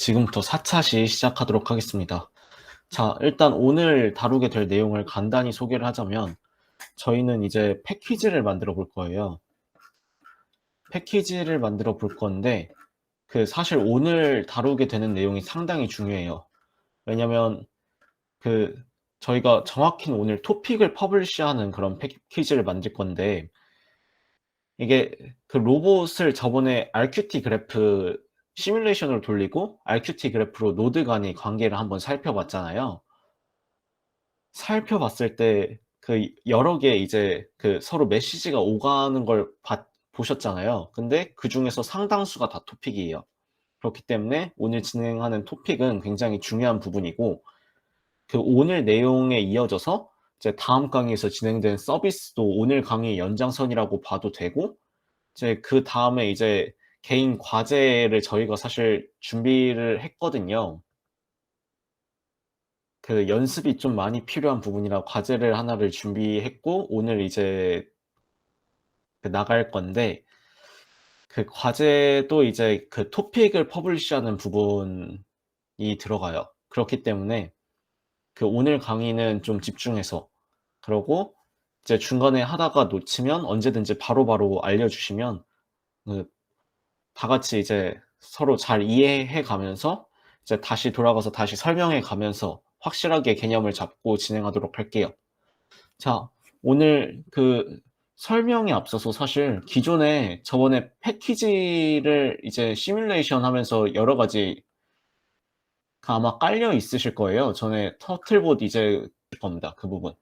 지금부터 4차시 시작하도록 하겠습니다. 자, 일단 오늘 다루게 될 내용을 간단히 소개를 하자면 저희는 이제 패키지를 만들어 볼 거예요. 패키지를 만들어 볼 건데 사실 오늘 다루게 되는 내용이 상당히 중요해요. 왜냐면 그 저희가 정확히는 오늘 토픽을 퍼블리시하는 그런 패키지를 만들 건데 이게 로봇을 저번에 RQT 그래프 시뮬레이션으로 돌리고 RQT 그래프로 노드 간의 관계를 한번 살펴봤잖아요. 살펴봤을 때 여러 개 이제 서로 메시지가 오가는 걸 보셨잖아요. 근데 그중에서 상당수가 다 토픽이에요. 그렇기 때문에 오늘 진행하는 토픽은 굉장히 중요한 부분이고 오늘 내용에 이어져서 이제 다음 강의에서 진행된 서비스도 오늘 강의의 연장선이라고 봐도 되고 이제 그다음에 이제 개인 과제를 저희가 사실 준비를 했거든요. 연습이 좀 많이 필요한 부분이라 과제를 하나를 준비했고 오늘 이제 나갈 건데 과제도 이제 토픽을 퍼블리시하는 부분이 들어가요. 그렇기 때문에 오늘 강의는 좀 집중해서 그러고 이제 중간에 하다가 놓치면 언제든지 바로바로 알려주시면 다 같이 이제 서로 잘 이해해 가면서 이제 다시 돌아가서 다시 설명해 가면서 확실하게 개념을 잡고 진행하도록 할게요. 자, 오늘 설명에 앞서서 사실 기존에 저번에 패키지를 이제 시뮬레이션 하면서 여러 가지 아마 깔려 있으실 거예요. 전에 터틀봇 이제 겁니다. 그 부분.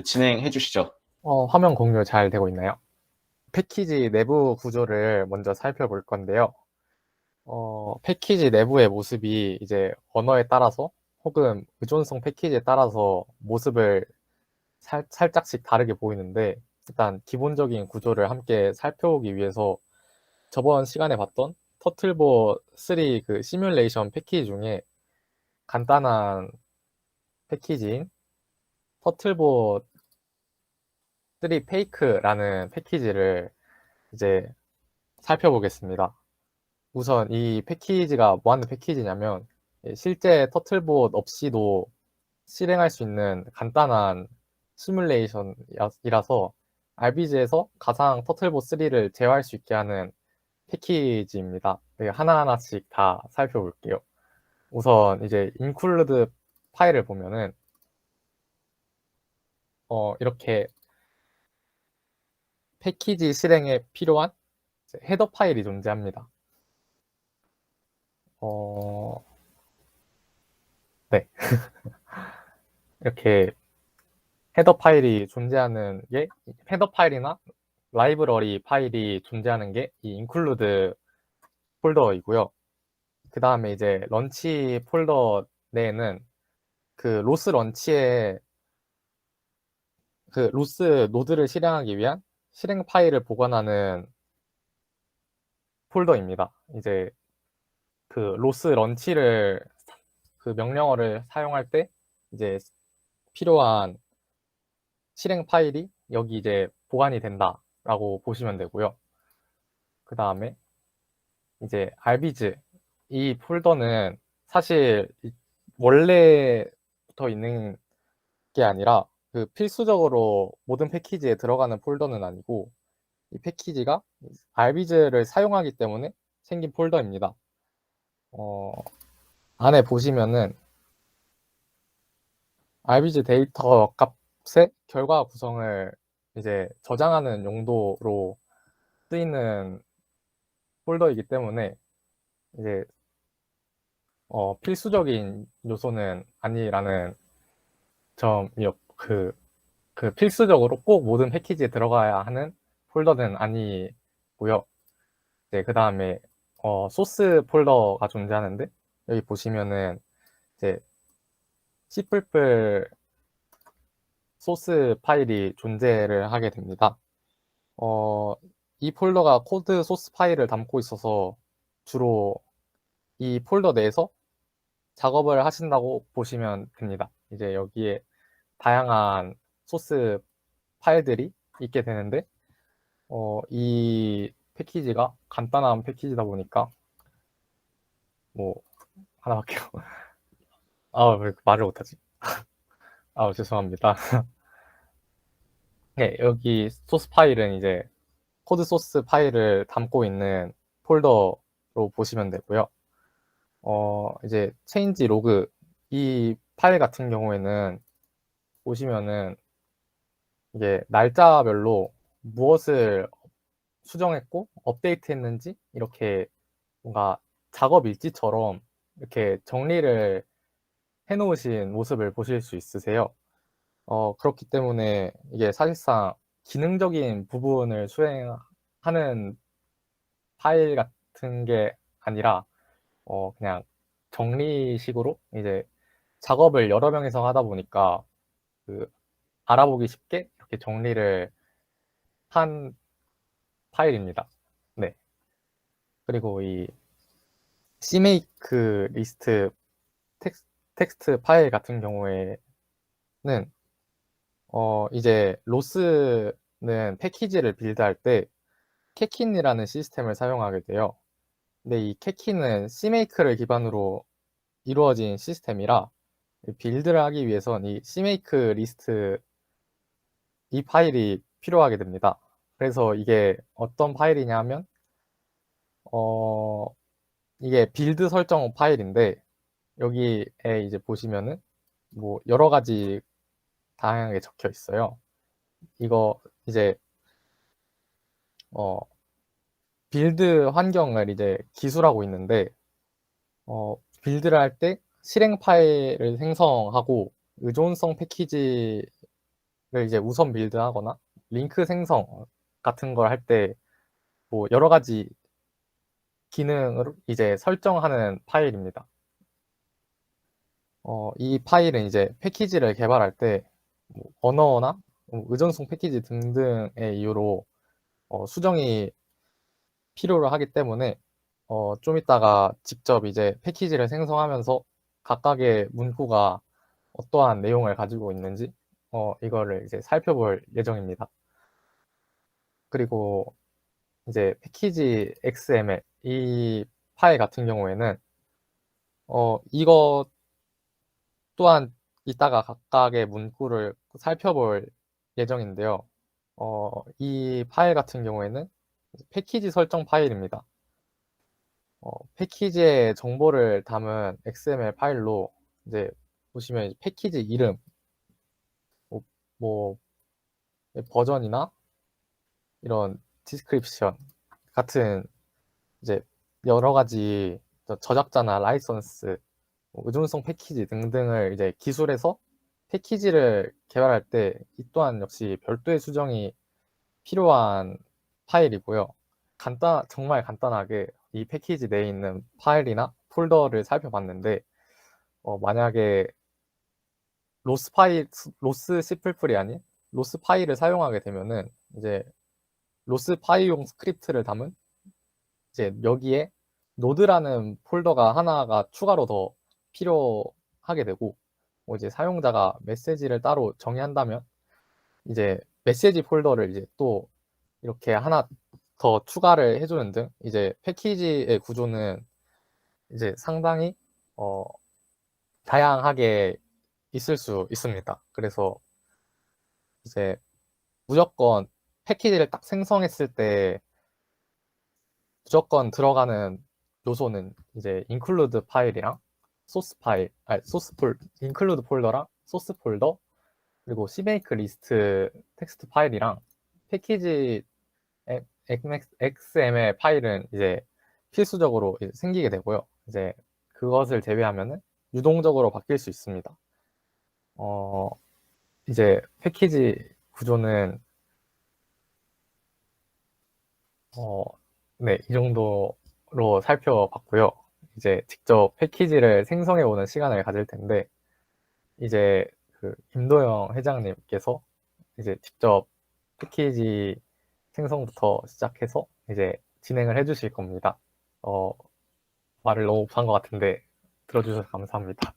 진행해 주시죠. 화면 공유 잘 되고 있나요? 패키지 내부 구조를 먼저 살펴볼 건데요. 패키지 내부의 모습이 이제 언어에 따라서 혹은 의존성 패키지에 따라서 모습을 살짝씩 다르게 보이는데, 일단 기본적인 구조를 함께 살펴보기 위해서 저번 시간에 봤던 터틀봇 3 시뮬레이션 패키지 중에 간단한 패키지인 터틀봇 3 페이크라는 패키지를 이제 살펴보겠습니다. 우선 이 패키지가 뭐 하는 패키지냐면 실제 터틀봇 없이도 실행할 수 있는 간단한 시뮬레이션이라서 RBG에서 가상 터틀봇 3를 제어할 수 있게 하는 패키지입니다. 하나하나씩 다 살펴볼게요. 우선 이제 include 파일을 보면은 이렇게 패키지 실행에 필요한 헤더 파일이 존재합니다. 네. 이렇게 헤더 파일이 존재하는 게 헤더 파일이나 라이브러리 파일이 존재하는 게 이 include 폴더이고요. 그 다음에 이제 런치 폴더 내에는 로스 런치에 로스 노드를 실행하기 위한 실행 파일을 보관하는 폴더입니다. 이제 로스 런치를 명령어를 사용할 때 이제 필요한 실행 파일이 여기 이제 보관이 된다라고 보시면 되고요. 그 다음에 이제 RBG 이 폴더는 사실 원래부터 있는 게 아니라 필수적으로 모든 패키지에 들어가는 폴더는 아니고 이 패키지가 RBG를 사용하기 때문에 생긴 폴더입니다. 안에 보시면은 RBG 데이터 값의 결과 구성을 이제 저장하는 용도로 쓰이는 폴더이기 때문에 이제 필수적인 요소는 아니라는 점이 필수적으로 꼭 모든 패키지에 들어가야 하는 폴더는 아니고요. 네, 그 다음에 소스 폴더가 존재하는데 여기 보시면은 이제 C++ 소스 파일이 존재를 하게 됩니다. 이 폴더가 코드 소스 파일을 담고 있어서 주로 이 폴더 내에서 작업을 하신다고 보시면 됩니다. 이제 여기에 다양한 소스 파일들이 있게 되는데 이 패키지가 간단한 패키지다 보니까 뭐 하나밖에. 왜 말을 못하지? 죄송합니다. 네, 여기 소스 파일은 이제 코드 소스 파일을 담고 있는 폴더로 보시면 되고요. 이제 체인지 로그 이 파일 같은 경우에는 보시면은 이게 날짜별로 무엇을 수정했고 업데이트했는지 이렇게 뭔가 작업 일지처럼 이렇게 정리를 해놓으신 모습을 보실 수 있으세요. 그렇기 때문에 이게 사실상 기능적인 부분을 수행하는 파일 같은 게 아니라 그냥 정리식으로 이제 작업을 여러 명이서 하다 보니까 그 알아보기 쉽게 이렇게 정리를 한 파일입니다. 네. 그리고 이 CMake 리스트 텍스트 파일 같은 경우에는 이제 로스는 패키지를 빌드할 때 캐킨이라는 시스템을 사용하게 돼요. 근데 이 캐킨은 CMake를 기반으로 이루어진 시스템이라 빌드를 하기 위해선 이 CMake 리스트 이 파일이 필요하게 됩니다. 그래서 이게 어떤 파일이냐 하면 이게 빌드 설정 파일인데 여기에 이제 보시면은 뭐 여러 가지 다양하게 적혀 있어요. 이거 이제 빌드 환경을 이제 기술하고 있는데 빌드를 할 때 실행 파일을 생성하고 의존성 패키지를 이제 우선 빌드하거나 링크 생성 같은 걸 할 때 뭐 여러 가지 기능을 이제 설정하는 파일입니다. 이 파일은 이제 패키지를 개발할 때 뭐 언어나 의존성 패키지 등등의 이유로 수정이 필요로 하기 때문에 좀 이따가 직접 이제 패키지를 생성하면서 각각의 문구가 어떠한 내용을 가지고 있는지 이거를 이제 살펴볼 예정입니다. 그리고 이제 패키지 XML 이 파일 같은 경우에는 이거 또한 이따가 각각의 문구를 살펴볼 예정인데요. 이 파일 같은 경우에는 패키지 설정 파일입니다. 패키지의 정보를 담은 XML 파일로 이제 보시면 패키지 이름, 뭐, 뭐 버전이나 이런 디스크립션 같은 이제 여러 가지 저작자나 라이선스, 의존성 패키지 등등을 이제 기술해서 패키지를 개발할 때 이 또한 역시 별도의 수정이 필요한 파일이고요. 정말 간단하게 이 패키지 내에 있는 파일이나 폴더를 살펴봤는데 만약에 로스 C++이 아닌 로스 파일을 사용하게 되면은 이제 로스 파이용 스크립트를 담은 이제 여기에 노드라는 폴더가 하나가 추가로 더 필요하게 되고 이제 사용자가 메시지를 따로 정의한다면 이제 메시지 폴더를 이제 또 이렇게 하나 더 추가를 해주는 등 이제 패키지의 구조는 이제 상당히 다양하게 있을 수 있습니다. 그래서 이제 무조건 패키지를 딱 생성했을 때 무조건 들어가는 요소는 이제 include 파일이랑 소스 파일, include 폴더랑 소스 폴더, 그리고 cmake 리스트 텍스트 파일이랑 패키지 XML 파일은 이제 필수적으로 이제 생기게 되고요. 이제 그것을 제외하면은 유동적으로 바뀔 수 있습니다. 이제 패키지 구조는 네, 이 정도로 살펴봤고요. 이제 직접 패키지를 생성해 오는 시간을 가질 텐데 이제 그 김도영 회장님께서 이제 직접 패키지 생성부터 시작해서 이제 진행을 해주실 겁니다. 말을 너무 못한 것 같은데 들어주셔서 감사합니다.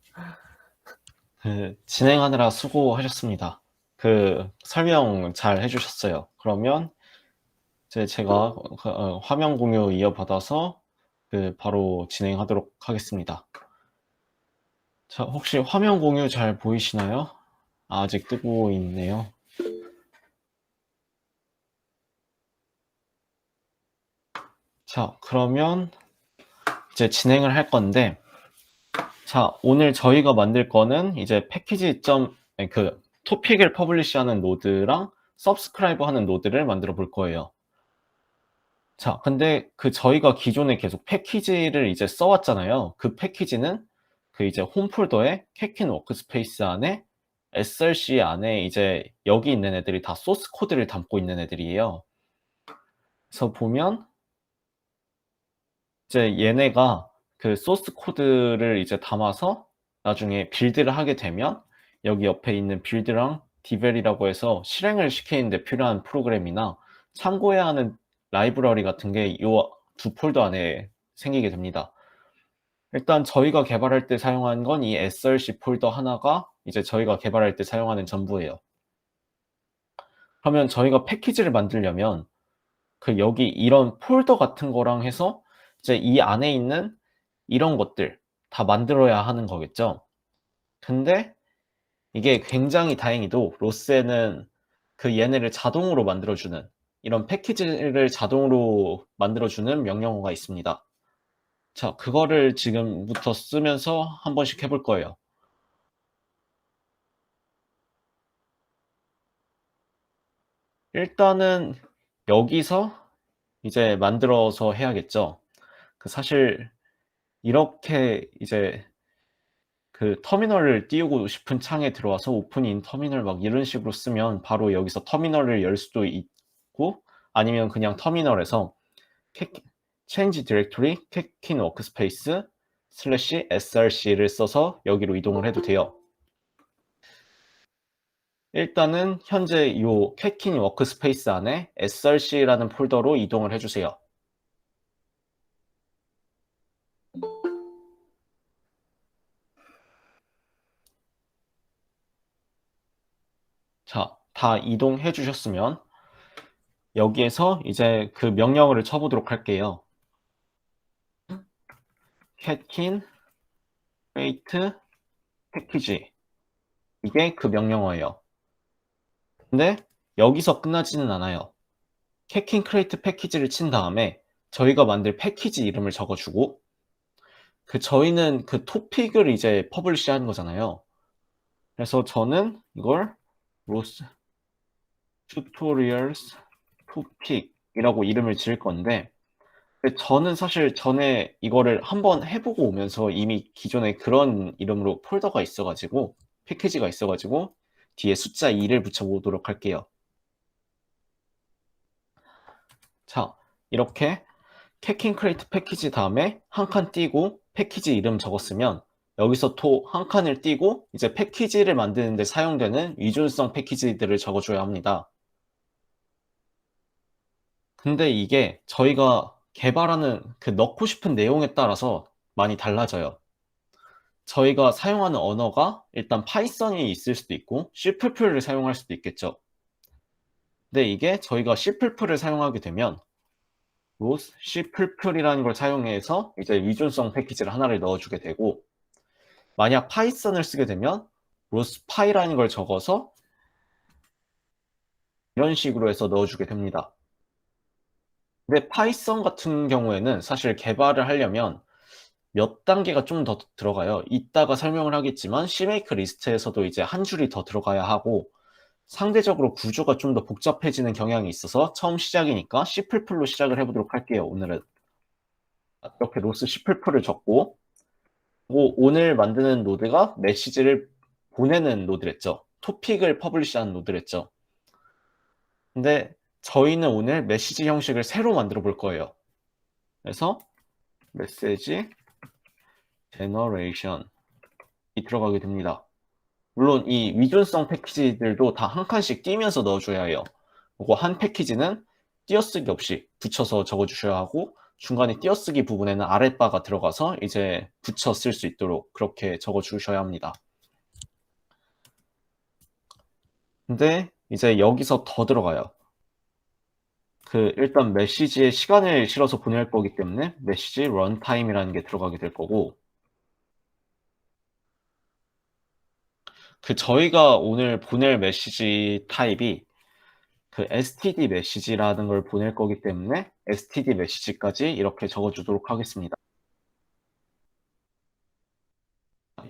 진행하느라 수고하셨습니다. 설명 잘 해주셨어요. 그러면 이제 제가 화면 공유 이어받아서 바로 진행하도록 하겠습니다. 자, 혹시 화면 공유 잘 보이시나요? 아직 뜨고 있네요. 자, 그러면 이제 진행을 할 건데, 자, 오늘 저희가 만들 거는 이제 토픽을 퍼블리시하는 노드랑 서브스크라이브 하는 노드를 만들어 볼 거예요. 자, 근데 저희가 기존에 계속 패키지를 이제 써왔잖아요. 그 패키지는 이제 홈 폴더에 캐킨 워크스페이스 안에 src 안에 이제 여기 있는 애들이 다 소스 코드를 담고 있는 애들이에요. 그래서 보면 이제 얘네가 그 소스 코드를 이제 담아서 나중에 빌드를 하게 되면 여기 옆에 있는 빌드랑 디벨이라고 해서 실행을 시키는데 필요한 프로그램이나 참고해야 하는 라이브러리 같은 게 이 두 폴더 안에 생기게 됩니다. 일단 저희가 개발할 때 사용한 건 이 src 폴더 하나가 이제 저희가 개발할 때 사용하는 전부예요. 그러면 저희가 패키지를 만들려면 여기 이런 폴더 같은 거랑 해서 이제 이 안에 있는 이런 것들 다 만들어야 하는 거겠죠. 근데 이게 굉장히 다행히도 로스에는 얘네를 자동으로 만들어주는 이런 패키지를 자동으로 만들어주는 명령어가 있습니다. 자, 그거를 지금부터 쓰면서 한 번씩 해볼 거예요. 일단은 여기서 이제 만들어서 해야겠죠. 사실 이렇게 이제 터미널을 띄우고 싶은 창에 들어와서 오픈인 터미널 막 이런 식으로 쓰면 바로 여기서 터미널을 열 수도 있고, 아니면 그냥 터미널에서 change directory 캐킨 워크스페이스 /src를 써서 여기로 이동을 해도 돼요. 일단은 현재 이 캐킨 워크스페이스 안에 src라는 폴더로 이동을 해주세요. 자, 다 이동해 주셨으면 여기에서 이제 명령어를 쳐보도록 할게요. 캐킨 create 패키지, 이게 명령어예요. 근데 여기서 끝나지는 않아요. 캐킨 create 패키지를 친 다음에 저희가 만들 패키지 이름을 적어주고, 저희는 토픽을 이제 퍼블리시 하는 거잖아요. 그래서 저는 이걸 로스 튜토리얼스 토픽이라고 이름을 지을 건데, 근데 저는 사실 전에 이거를 한번 해보고 오면서 이미 기존에 그런 이름으로 폴더가 있어가지고, 패키지가 있어가지고 뒤에 숫자 2를 붙여보도록 할게요. 자, 이렇게 캐킨 크레이트 패키지 다음에 한 칸 띄고 패키지 이름 적었으면 여기서 또 한 칸을 띄고 이제 패키지를 만드는데 사용되는 위준성 패키지들을 적어줘야 합니다. 근데 이게 저희가 개발하는 넣고 싶은 내용에 따라서 많이 달라져요. 저희가 사용하는 언어가 일단 파이썬이 있을 수도 있고 C++를 사용할 수도 있겠죠. 근데 이게 저희가 C++를 사용하게 되면 로스 C++이라는 걸 사용해서 이제 위준성 패키지를 하나를 넣어주게 되고, 만약 파이썬을 쓰게 되면 로스 파이라는 걸 적어서 이런 식으로 해서 넣어주게 됩니다. 근데 파이썬 같은 경우에는 사실 개발을 하려면 몇 단계가 좀 더 들어가요. 이따가 설명을 하겠지만 CMake 리스트에서도 이제 한 줄이 더 들어가야 하고, 상대적으로 구조가 좀 더 복잡해지는 경향이 있어서 처음 시작이니까 C++로 시작을 해보도록 할게요. 오늘은 이렇게 로스 C++를 적고, 오늘 만드는 노드가 메시지를 보내는 노드랬죠. 토픽을 퍼블리시하는 노드랬죠. 근데 저희는 오늘 메시지 형식을 새로 만들어 볼 거예요. 그래서 메시지 제너레이션이 들어가게 됩니다. 물론 이 위준성 패키지들도 다 한 칸씩 띄면서 넣어줘야 해요. 그리고 한 패키지는 띄어쓰기 없이 붙여서 적어주셔야 하고, 중간에 띄어쓰기 부분에는 아랫바가 들어가서 이제 붙여 쓸 수 있도록 그렇게 적어주셔야 합니다. 근데 이제 여기서 더 들어가요. 일단 메시지에 시간을 실어서 보낼 거기 때문에 메시지 런타임이라는 게 들어가게 될 거고, 저희가 오늘 보낼 메시지 타입이 std 메시지라는 걸 보낼 거기 때문에 std 메시지까지 이렇게 적어주도록 하겠습니다.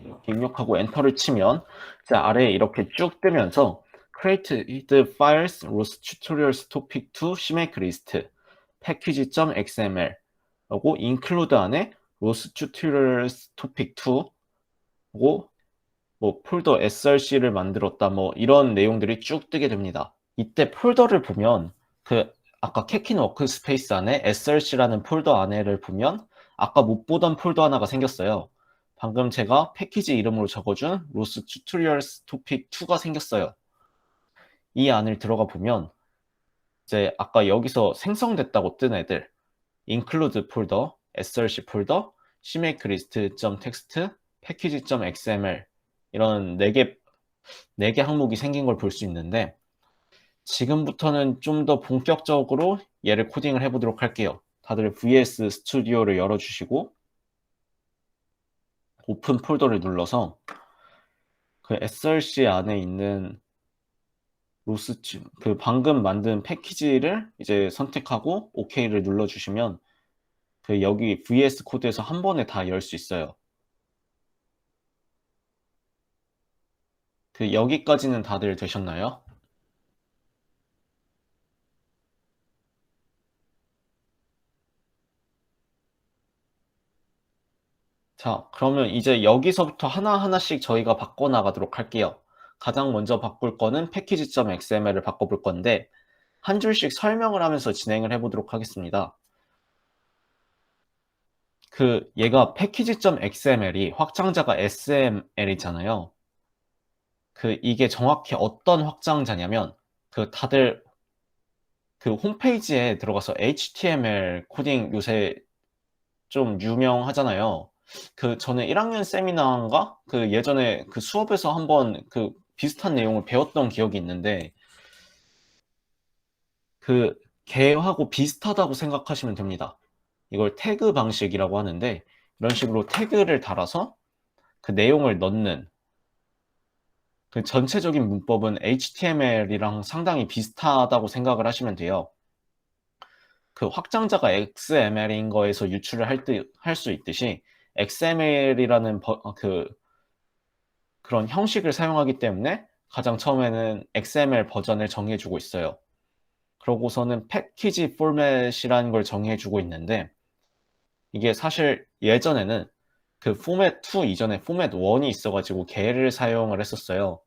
이렇게 입력하고 엔터를 치면 아래에 이렇게 쭉 뜨면서 created files rows tutorials topic 2 CMake list package.xml 하고 include 안에 rows tutorials topic 2 하고 뭐 폴더 src를 만들었다 뭐 이런 내용들이 쭉 뜨게 됩니다. 이때 폴더를 보면 아까 캐킨 워크스페이스 안에 src라는 폴더 안에를 보면 아까 못 보던 폴더 하나가 생겼어요. 방금 제가 패키지 이름으로 적어준 로스 튜토리얼스 토픽 2가 생겼어요. 이 안을 들어가 보면 이제 아까 여기서 생성됐다고 뜬 애들 include 폴더, src 폴더, cmake list.txt, package.xml 이런 4개 항목이 생긴 걸 볼 수 있는데 지금부터는 좀 더 본격적으로 얘를 코딩을 해보도록 할게요. 다들 VS 스튜디오를 열어주시고 오픈 폴더를 눌러서 src 안에 있는 방금 만든 패키지를 이제 선택하고 OK를 눌러주시면 여기 VS 코드에서 한 번에 다 열 수 있어요. 여기까지는 다들 되셨나요? 자, 그러면 이제 여기서부터 하나하나씩 저희가 바꿔나가도록 할게요. 가장 먼저 바꿀 거는 package.xml을 바꿔볼 건데 한 줄씩 설명을 하면서 진행을 해보도록 하겠습니다. 얘가 package.xml이 확장자가 SML이잖아요. 이게 정확히 어떤 확장자냐면 다들 홈페이지에 들어가서 HTML 코딩 요새 좀 유명하잖아요. 저는 1학년 세미나인가? 예전에 수업에서 한번 비슷한 내용을 배웠던 기억이 있는데 걔하고 비슷하다고 생각하시면 됩니다. 이걸 태그 방식이라고 하는데 이런 식으로 태그를 달아서 내용을 넣는 전체적인 문법은 HTML이랑 상당히 비슷하다고 생각을 하시면 돼요. 확장자가 XML인 거에서 유출을 할 수 있듯이 XML이라는 그런 형식을 사용하기 때문에 가장 처음에는 XML 버전을 정해주고 있어요. 그러고서는 패키지 포맷이라는 걸 정해주고 있는데 이게 사실 예전에는 포맷 2 이전에 포맷 1이 있어가지고 걔를 사용을 했었어요.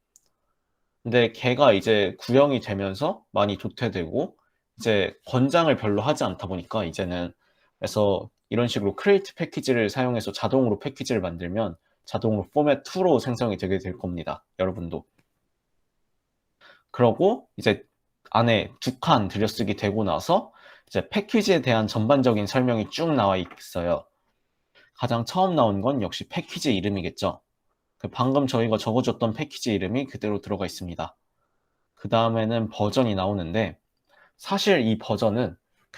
근데 걔가 이제 구형이 되면서 많이 도태되고 이제 권장을 별로 하지 않다 보니까 이제는 그래서 이런 식으로 크리에이트 패키지를 사용해서 자동으로 패키지를 만들면 자동으로 포맷 2로 생성이 되게 될 겁니다. 여러분도. 그러고 이제 안에 2칸 들여쓰기 되고 나서 이제 패키지에 대한 전반적인 설명이 쭉 나와 있어요. 가장 처음 나온 건 역시 패키지 이름이겠죠. 방금 저희가 적어줬던 패키지 이름이 그대로 들어가 있습니다. 그 다음에는 버전이 나오는데 사실 이 버전은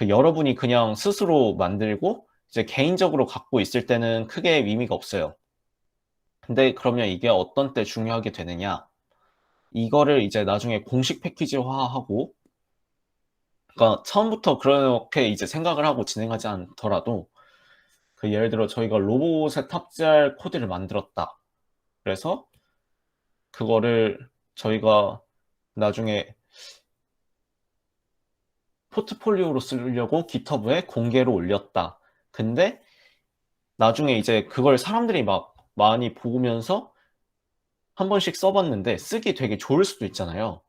여러분이 그냥 스스로 만들고 이제 개인적으로 갖고 있을 때는 크게 의미가 없어요. 근데 그러면 이게 어떤 때 중요하게 되느냐? 이거를 이제 나중에 공식 패키지화하고 그러니까 처음부터 그렇게 이제 생각을 하고 진행하지 않더라도 예를 들어 저희가 로봇에 탑재할 코드를 만들었다. 그래서 그거를 저희가 나중에 포트폴리오로 쓰려고 깃허브에 공개로 올렸다. 근데 나중에 이제 그걸 사람들이 막 많이 보면서 한 번씩 써봤는데 쓰기 되게 좋을 수도 있잖아요.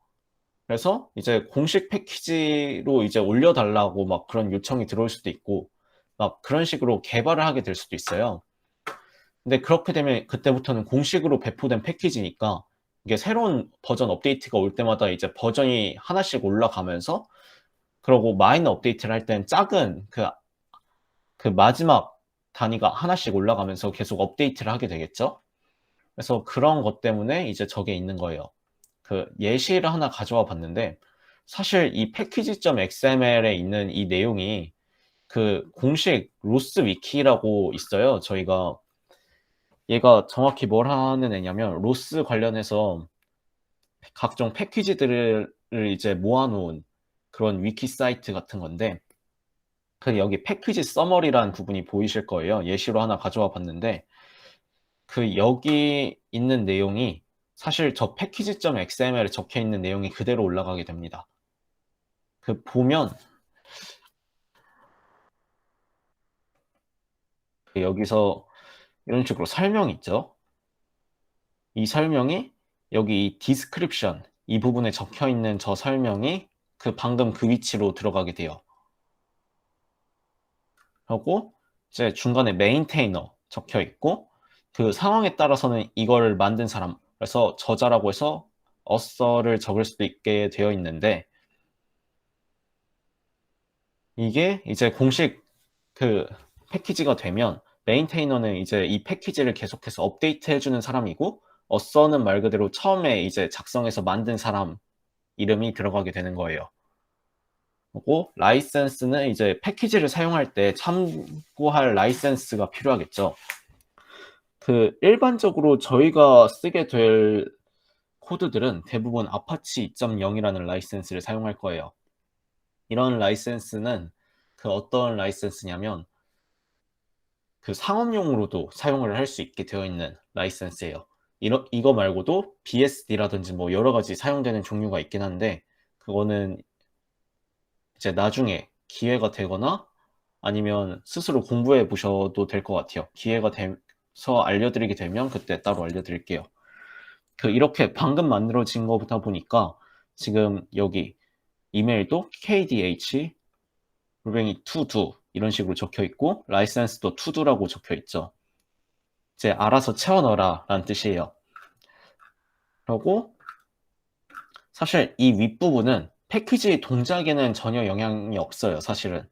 그래서 이제 공식 패키지로 이제 올려달라고 막 그런 요청이 들어올 수도 있고 막 그런 식으로 개발을 하게 될 수도 있어요. 근데 그렇게 되면 그때부터는 공식으로 배포된 패키지니까 이게 새로운 버전 업데이트가 올 때마다 이제 버전이 하나씩 올라가면서 그러고 마이너 업데이트를 할 땐 작은 마지막 단위가 하나씩 올라가면서 계속 업데이트를 하게 되겠죠. 그래서 그런 것 때문에 이제 저게 있는 거예요. 예시를 하나 가져와 봤는데 사실 이 package.xml에 있는 이 내용이 공식 로스 위키라고 있어요. 저희가 얘가 정확히 뭘 하는 애냐면 로스 관련해서 각종 패키지들을 이제 모아놓은 그런 위키 사이트 같은 건데, 그 여기 패키지 서머리라는 부분이 보이실 거예요. 예시로 하나 가져와 봤는데, 그 여기 있는 내용이 사실 저 패키지.xml에 적혀 있는 내용이 그대로 올라가게 됩니다. 그 보면 여기서 이런 식으로 설명이 있죠. 이 설명이 여기 이 description 이 부분에 적혀 있는 저 설명이 그 방금 그 위치로 들어가게 돼요. 하고 이제 중간에 maintainer 적혀 있고, 그 상황에 따라서는 이걸 만든 사람, 그래서 저자라고 해서 author를 적을 수도 있게 되어 있는데, 이게 이제 공식 그 패키지가 되면 메인테이너는 이제 이 패키지를 계속해서 업데이트 해주는 사람이고, author는 말 그대로 처음에 이제 작성해서 만든 사람 이름이 들어가게 되는 거예요. 그리고 라이센스는 이제 패키지를 사용할 때 참고할 라이센스가 필요하겠죠. 그 일반적으로 저희가 쓰게 될 코드들은 대부분 아파치 2.0이라는 라이센스를 사용할 거예요. 이런 라이센스는 그 어떤 라이센스냐면 그 상업용으로도 사용을 할 수 있게 되어 있는 라이센스예요. 이거 말고도 BSD라든지 뭐 여러 가지 사용되는 종류가 있긴 한데, 그거는 이제 나중에 기회가 되거나 아니면 스스로 공부해 보셔도 될 것 같아요. 기회가 돼서 알려드리게 되면 그때 따로 알려드릴게요. 그 이렇게 방금 만들어진 거보다 보니까 지금 여기 이메일도 KDH 골뱅이 to 이런 식으로 적혀 있고, 라이센스도 to do라고 적혀 있죠. 이제 알아서 채워 넣어라 라는 뜻이에요. 그리고 사실 이 윗부분은 패키지 동작에는 전혀 영향이 없어요, 사실은.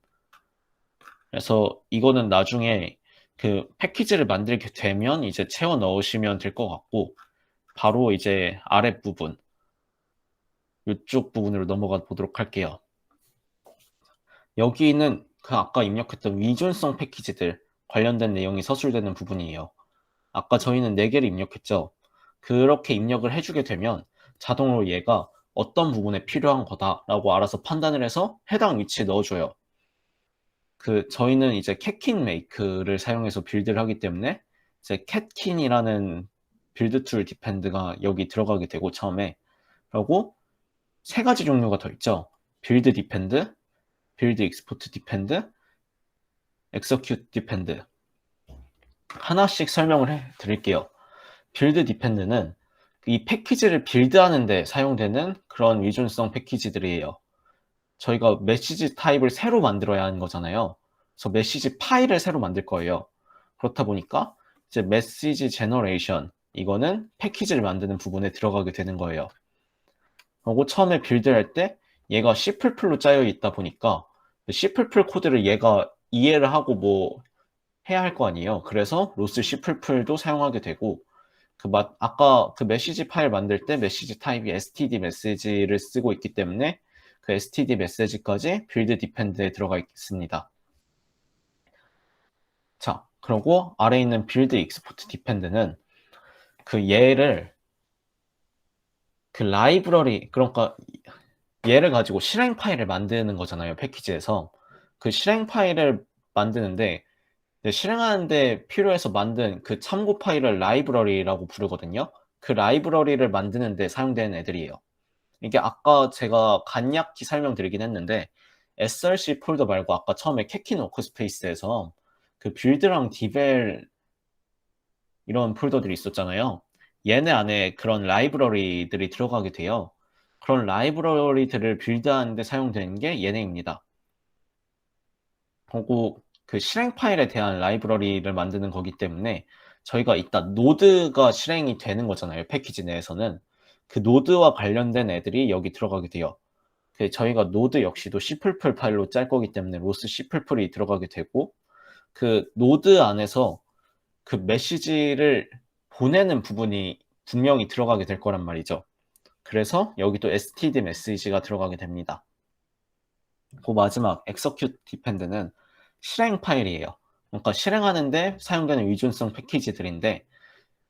그래서 이거는 나중에 그 패키지를 만들게 되면 이제 채워 넣으시면 될 것 같고, 바로 이제 아랫부분, 이쪽 부분으로 넘어가 보도록 할게요. 여기는 그 아까 입력했던 위존성 패키지들 관련된 내용이 서술되는 부분이에요. 아까 저희는 4개를 입력했죠. 그렇게 입력을 해주게 되면 자동으로 얘가 어떤 부분에 필요한 거다라고 알아서 판단을 해서 해당 위치에 넣어줘요. 그 저희는 이제 캣킨 메이크를 사용해서 빌드를 하기 때문에 이제 캣킨이라는 빌드 툴 디펜드가 여기 들어가게 되고, 처음에, 그리고 3가지 종류가 더 있죠. 빌드 디펜드, 빌드 익스포트 디펜드, execute 디펜드. 하나씩 설명을 해 드릴게요. 빌드 디펜드는 이 패키지를 빌드하는데 사용되는 그런 위존성 패키지들이에요. 저희가 메시지 타입을 새로 만들어야 하는 거잖아요. 그래서 메시지 파일을 새로 만들 거예요. 그렇다 보니까 이제 메시지 제너레이션, 이거는 패키지를 만드는 부분에 들어가게 되는 거예요. 그리고 처음에 빌드할 때 얘가 C++로 짜여 있다 보니까 C++ 코드를 얘가 이해를 하고 뭐 해야 할 거 아니에요. 그래서 로스 C++도 사용하게 되고, 아까 그 메시지 파일 만들 때 메시지 타입이 std 메시지를 쓰고 있기 때문에 그 std 메시지까지 빌드 디펜드에 들어가 있습니다. 자, 그리고 아래에 있는 빌드 익스포트 디펜드는 그 얘를 그 라이브러리, 그러니까 얘를 가지고 실행 파일을 만드는 거잖아요, 패키지에서. 그 실행 파일을 만드는데 실행하는데 필요해서 만든 그 참고 파일을 라이브러리라고 부르거든요. 그 라이브러리를 만드는데 사용되는 애들이에요. 이게 아까 제가 간략히 설명드리긴 했는데, src 폴더 말고 아까 처음에 캣킨 워크스페이스에서 그 빌드랑 디벨 이런 폴더들이 있었잖아요. 얘네 안에 그런 라이브러리들이 들어가게 돼요. 그런 라이브러리들을 빌드하는데 사용되는 게 얘네입니다. 그리고 그 실행 파일에 대한 라이브러리를 만드는 거기 때문에 저희가 이따 노드가 실행이 되는 거잖아요, 패키지 내에서는. 그 노드와 관련된 애들이 여기 들어가게 돼요. 그 저희가 노드 역시도 C++ 파일로 짤 거기 때문에 로스 C++이 들어가게 되고, 그 노드 안에서 그 메시지를 보내는 부분이 분명히 들어가게 될 거란 말이죠. 그래서 여기 또 std 메시지가 들어가게 됩니다. 그 마지막 execute depend는 실행 파일이에요. 그러니까 실행하는데 사용되는 위존성 패키지들인데,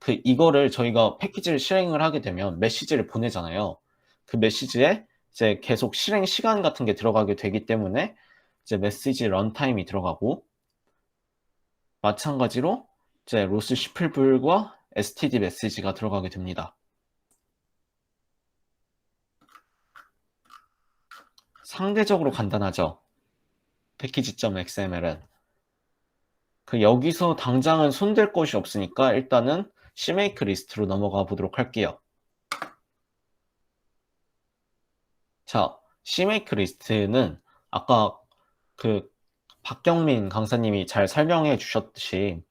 이거를 저희가 패키지를 실행을 하게 되면 메시지를 보내잖아요. 그 메시지에 이제 계속 실행 시간 같은 게 들어가게 되기 때문에 이제 메시지 런타임이 들어가고, 마찬가지로 이제 로스 시플불과 std 메시지가 들어가게 됩니다. 상대적으로 간단하죠, 패키지.xml은. 여기서 당장은 손댈 것이 없으니까 일단은 CMake 리스트로 넘어가 보도록 할게요. 자, CMake 리스트는 아까 박경민 강사님이 잘 설명해 주셨듯이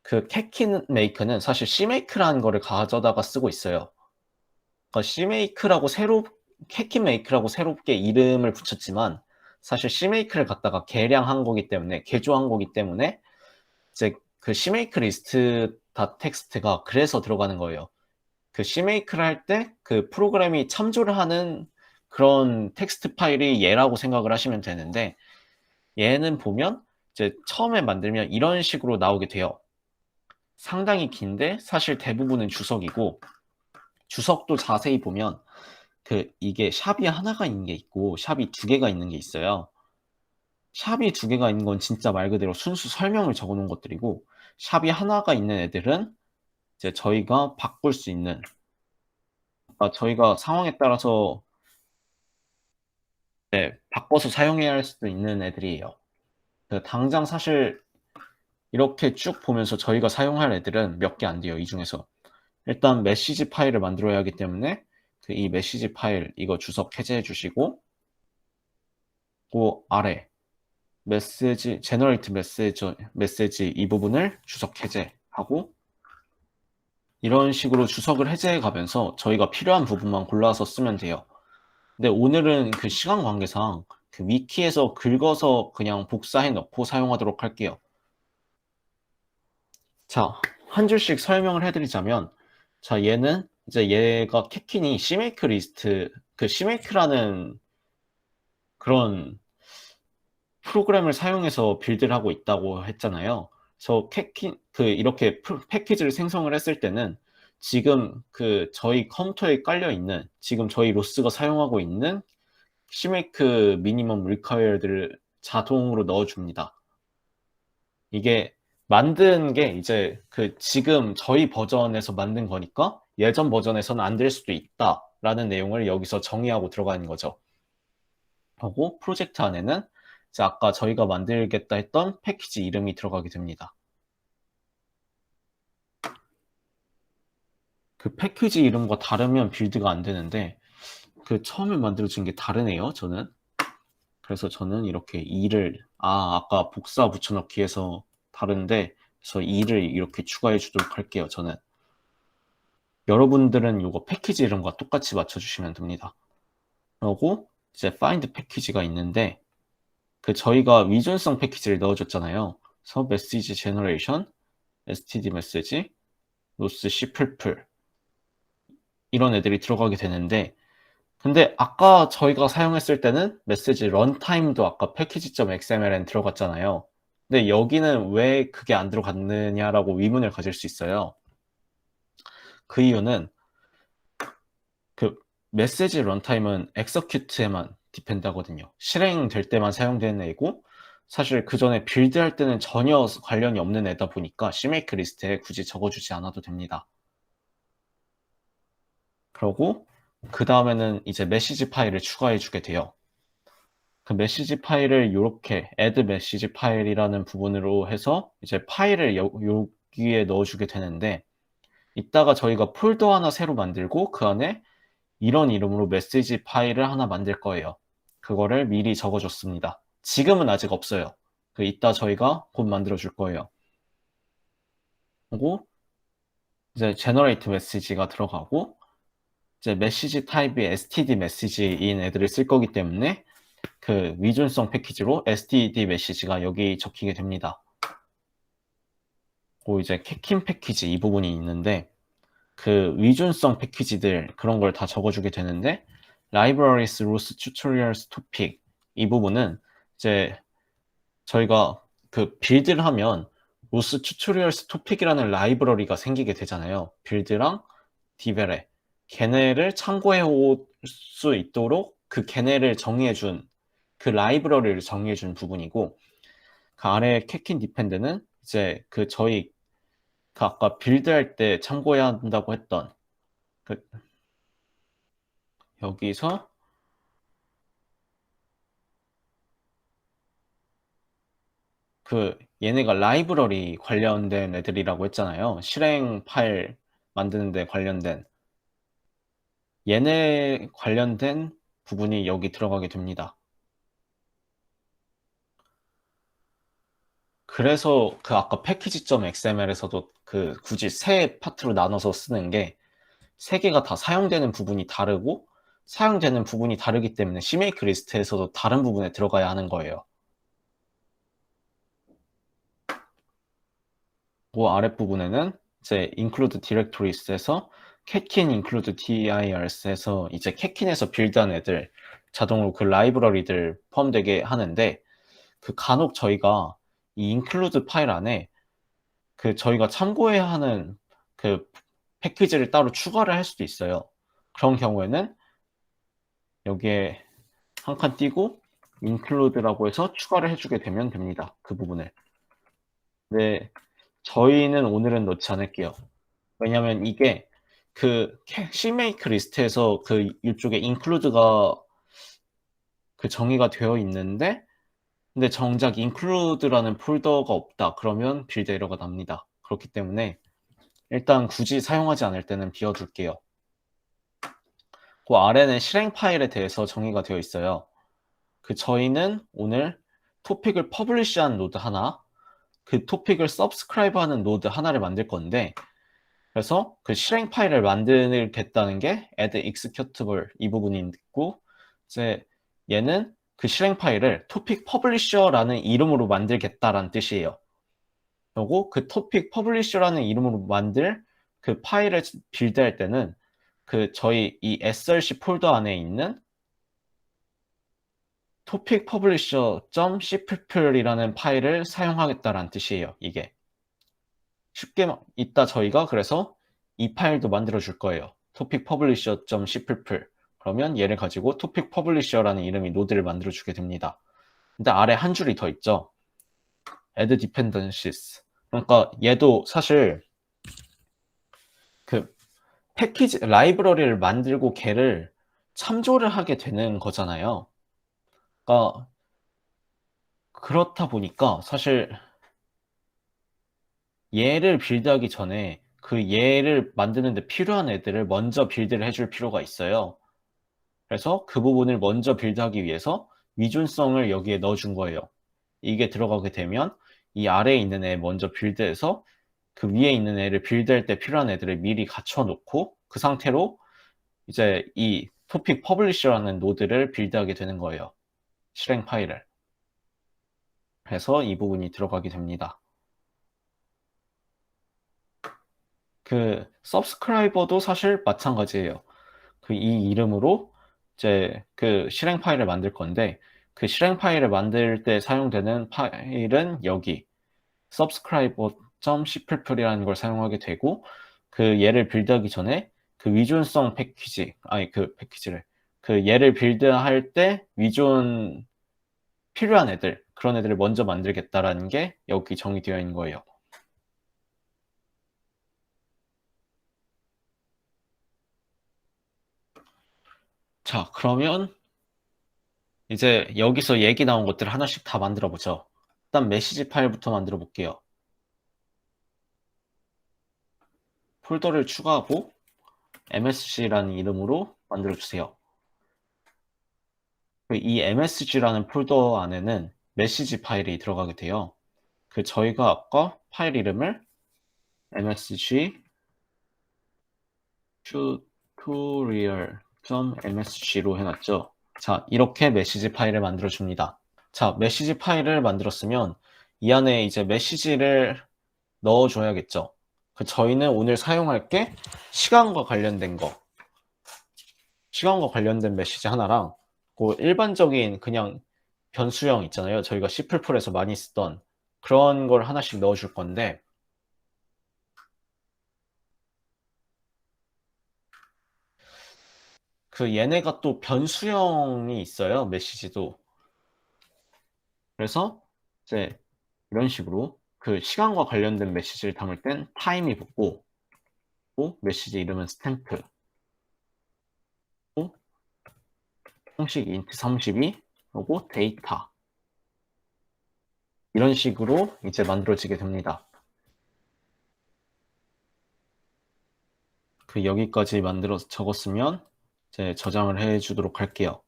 캣킨메이크는 사실 CMake라는 거를 가져다가 쓰고 있어요. 그러니까 CMake라고 캣킨메이크라고 새롭게 이름을 붙였지만 사실 CMake를 갖다가 개량한 거기 때문에, 개조한 거기 때문에 이제 CMake 리스트 텍스트가 그래서 들어가는 거예요. CMake를 할 때 프로그램이 참조를 하는 그런 텍스트 파일이 얘라고 생각을 하시면 되는데, 얘는 보면 이제 처음에 만들면 이런 식으로 나오게 돼요. 상당히 긴데 사실 대부분은 주석이고, 주석도 자세히 보면 이게 샵이 하나가 있는 게 있고 샵이 두 개가 있는 게 있어요. 샵이 두 개가 있는 건 진짜 말 그대로 순수 설명을 적어 놓은 것들이고, 샵이 하나가 있는 애들은 이제 저희가 바꿀 수 있는, 저희가 상황에 따라서 바꿔서 사용해야 할 수도 있는 애들이에요. 당장 사실 이렇게 쭉 보면서 저희가 사용할 애들은 몇 개 안 돼요. 이 중에서 일단 메시지 파일을 만들어야 하기 때문에 이 메시지 파일 이거 주석 해제해 주시고, 그 아래 메시지 제너레이트 메시지 이 부분을 주석 해제하고, 이런 식으로 주석을 해제해 가면서 저희가 필요한 부분만 골라서 쓰면 돼요. 근데 오늘은 시간 관계상 위키에서 긁어서 그냥 복사해 넣고 사용하도록 할게요. 자, 한 줄씩 설명을 해드리자면, 자, 얘는 이제 얘가 캣킨이 CMake 리스트, CMake라는 그런 프로그램을 사용해서 빌드를 하고 있다고 했잖아요. 그래서 이렇게 패키지를 생성을 했을 때는 지금 저희 컴퓨터에 깔려 있는, 지금 저희 로스가 사용하고 있는 CMake 미니멈 리퀘어들을 자동으로 넣어줍니다. 이게 만든 게 이제 지금 저희 버전에서 만든 거니까 예전 버전에서는 안 될 수도 있다라는 내용을 여기서 정의하고 들어가는 거죠. 하고 프로젝트 안에는 이제 아까 저희가 만들겠다 했던 패키지 이름이 들어가게 됩니다. 패키지 이름과 다르면 빌드가 안 되는데 처음에 만들어진 게 다르네요, 저는. 그래서 저는 이렇게 2를 아까 복사 붙여넣기 해서 다른데, 그래서 2를 이렇게 추가해 주도록 할게요, 저는. 여러분들은 이거 패키지 이름과 똑같이 맞춰주시면 됩니다. 그리고 이제 find 패키지가 있는데, 저희가 위존성 패키지를 넣어줬잖아요. 그래서 message generation, std message, loss cppl 이런 애들이 들어가게 되는데, 근데 아까 저희가 사용했을 때는 메시지 런타임도 아까 패키지.xml에 들어갔잖아요. 근데 여기는 왜 그게 안 들어갔느냐라고 의문을 가질 수 있어요. 그 이유는 메시지 런타임은 execute에만 디펜드 하거든요. 실행될 때만 사용되는 애고, 사실 그 전에 빌드할 때는 전혀 관련이 없는 애다 보니까 CMake 리스트에 굳이 적어주지 않아도 됩니다. 그러고 그 다음에는 이제 메시지 파일을 추가해 주게 돼요. 메시지 파일을 이렇게 add 메시지 파일이라는 부분으로 해서 이제 파일을 여기에 넣어주게 되는데, 이따가 저희가 폴더 하나 새로 만들고 그 안에 이런 이름으로 메시지 파일을 하나 만들 거예요. 그거를 미리 적어줬습니다. 지금은 아직 없어요. 이따 저희가 곧 만들어 줄 거예요. 그리고 이제 generate message가 들어가고, 이제 메시지 타입이 std 메시지인 애들을 쓸 거기 때문에 위존성 패키지로 std 메시지가 여기 적히게 됩니다. 그리고 이제 캣킨 패키지 이 부분이 있는데, 위존성 패키지들 그런 걸 다 적어주게 되는데, libraries, rules, tutorials, topic 이 부분은 이제 저희가 빌드를 하면 로스 튜토리얼스 토픽이라는 라이브러리가 생기게 되잖아요. 빌드랑 디벨에. 걔네를 참고해 올 수 있도록 그 걔네를 정의해준, 그 라이브러리를 정의해준 부분이고, 그 아래 캐킨 디펜드는 이제 저희 그 아까 빌드할 때 참고해야 한다고 했던 그 여기서 얘네가 라이브러리 관련된 애들이라고 했잖아요. 실행 파일 만드는 데 관련된 얘네 관련된 부분이 여기 들어가게 됩니다. 그래서 아까 package.xml에서도 굳이 세 파트로 나눠서 쓰는 게 세 개가 다 사용되는 부분이 다르고 사용되는 부분이 다르기 때문에 CMake 리스트에서도 다른 부분에 들어가야 하는 거예요. 그 아랫부분에는 이제 include directories에서 catkin include dirs에서 이제 catkin에서 빌드한 애들 자동으로 그 라이브러리들 포함되게 하는데 간혹 저희가 이 include 파일 안에 저희가 참고해야 하는 패키지를 따로 추가를 할 수도 있어요. 그런 경우에는 여기에 한 칸 띄고 include라고 해서 추가를 해주게 되면 됩니다. 그 부분을. 네, 저희는 오늘은 넣지 않을게요. 왜냐면 이게 CMake 리스트에서 이쪽에 include가 정의가 되어 있는데 근데 정작 include라는 폴더가 없다. 그러면 빌드 에러가 납니다. 그렇기 때문에 일단 굳이 사용하지 않을 때는 비워둘게요. 그 아래는 실행 파일에 대해서 정의가 되어 있어요. 저희는 오늘 토픽을 퍼블리시한 노드 하나, 토픽을 서브스크라이브하는 노드 하나를 만들 건데 그래서 실행 파일을 만들겠다는 게 add executable 이 부분이 있고 이제 얘는 실행 파일을 topic publisher라는 이름으로 만들겠다라는 뜻이에요. 그리고 topic publisher라는 이름으로 만들 파일을 빌드할 때는 저희 이 src 폴더 안에 있는 topic publisher.cppl 이라는 파일을 사용하겠다라는 뜻이에요. 이게 쉽게 이따 저희가 그래서 이 파일도 만들어 줄 거예요. topic publisher.cppl 그러면 얘를 가지고 topic publisher라는 이름의 노드를 만들어 주게 됩니다. 근데 아래 한 줄이 더 있죠. add dependencies. 그러니까 얘도 사실 패키지 라이브러리를 만들고 걔를 참조를 하게 되는 거잖아요. 그러니까 그렇다 보니까 사실 얘를 빌드하기 전에 얘를 만드는데 필요한 애들을 먼저 빌드를 해줄 필요가 있어요. 그래서 그 부분을 먼저 빌드하기 위해서 위준성을 여기에 넣어준 거예요. 이게 들어가게 되면 이 아래에 있는 애 먼저 빌드해서 위에 있는 애를 빌드할 때 필요한 애들을 미리 갖춰 놓고 그 상태로 이제 이 토픽 퍼블리셔라는 노드를 빌드하게 되는 거예요. 실행 파일을. 그래서 이 부분이 들어가게 됩니다. 서브스크라이버도 사실 마찬가지예요. 이 이름으로 이제 실행 파일을 만들 건데 실행 파일을 만들 때 사용되는 파일은 여기 subscriber.cppl이라는 걸 사용하게 되고 얘를 빌드하기 전에 위존성 패키지 패키지를 얘를 빌드할 때 위존 필요한 애들 그런 애들을 먼저 만들겠다라는 게 여기 정의되어 있는 거예요. 자, 그러면 이제 여기서 얘기 나온 것들을 하나씩 다 만들어 보죠. 일단 메시지 파일부터 만들어 볼게요. 폴더를 추가하고 msg라는 이름으로 만들어 주세요. 이 msg라는 폴더 안에는 메시지 파일이 들어가게 돼요. 저희가 아까 파일 이름을 msg tutorial.msg로 해놨죠. 자, 이렇게 메시지 파일을 만들어 줍니다. 자, 메시지 파일을 만들었으면 이 안에 이제 메시지를 넣어줘야겠죠. 저희는 오늘 사용할 게 시간과 관련된 메시지 하나랑 일반적인 그냥 변수형 있잖아요. 저희가 C++에서 많이 쓰던 그런 걸 하나씩 넣어줄 건데 그 얘네가 또 변수형이 있어요. 메시지도. 그래서 이제 이런 식으로 그 시간과 관련된 메시지를 담을 땐 타임이 붙고 또 메시지 이름은 스탬프 또 형식 int 32 그리고 데이터 이런 식으로 이제 만들어지게 됩니다. 그 여기까지 만들어서 적었으면 이제 저장을 해주도록 할게요.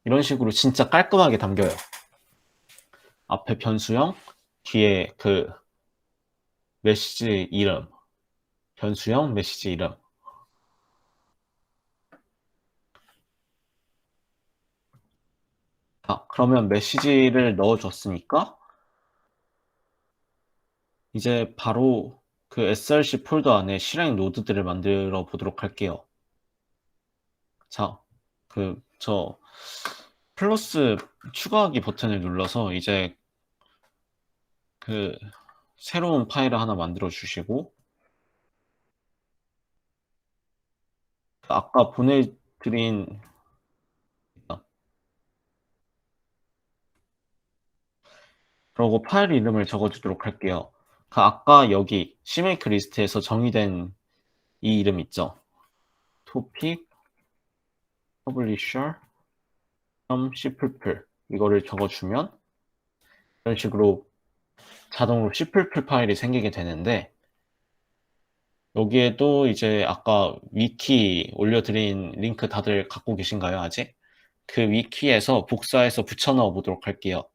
이런 식으로 진짜 깔끔하게 담겨요. 앞에 변수형, 뒤에 그 메시지 이름, 변수형, 메시지 이름. 자, 그러면 메시지를 넣어줬으니까 이제 바로 그 src 폴더 안에 실행 노드들을 만들어 보도록 할게요. 자, 저 플러스 추가하기 버튼을 눌러서 이제 그 새로운 파일을 하나 만들어 주시고 아까 보내드린 그리고 파일 이름을 적어주도록 할게요. 그 아까 여기 CMake 리스트에서 정의된 이 이름 있죠? topic publisher cppl 이거를 적어주면 이런 식으로 자동으로 cppl 파일이 생기게 되는데 여기에도 이제 아까 위키 올려드린 링크 다들 갖고 계신가요, 아직? 그 위키에서 복사해서 붙여넣어 보도록 할게요.